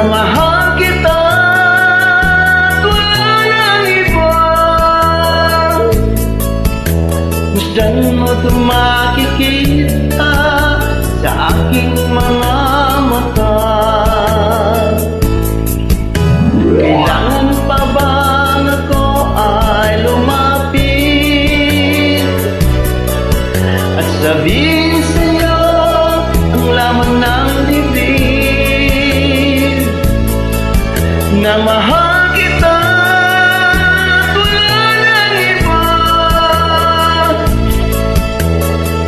na mahal kita tulad ng iba. Masdan mo ito makikita sa aking mga mata. Kailangan pa bang ako ay lumapit at sabihin sa'yo ang laman ng dibdib na mahal kita tulad ng iba?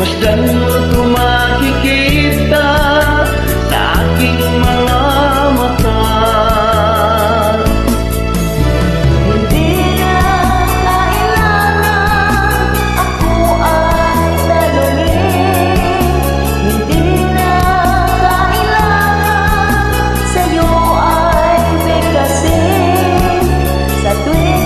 Masdan mo ito makikita sa aking mga mata. Hindi na kailangan ako ay tanungin, hindi na kailangan sa'yo ay bigkasin. Sa tuwing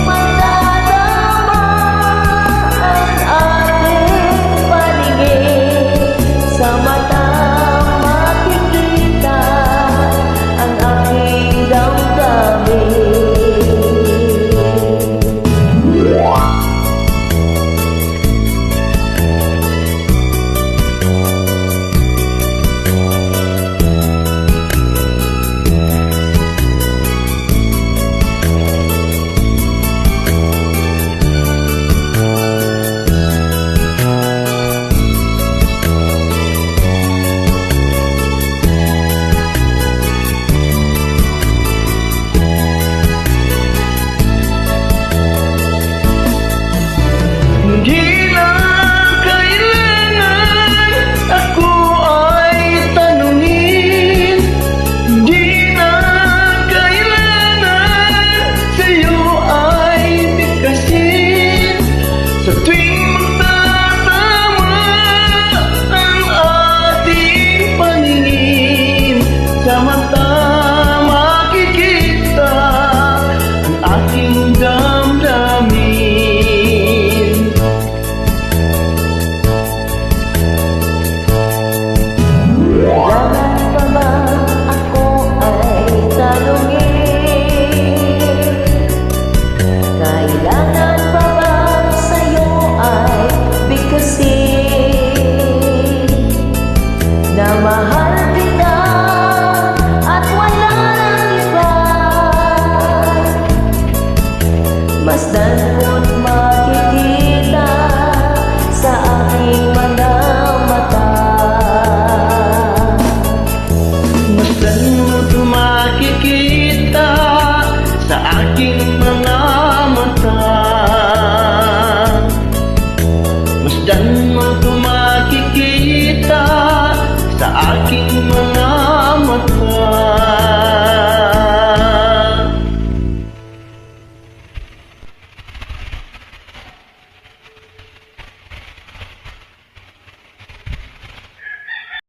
magtatama ang ating paningin, sa mata makikita ang aking damdamin. Mahal kita at wala nang iba. Masdan mo't makikita sa aking mga mata. Masdan mo't makikita sa aking mga mata. Masdan mo't makikita sa aking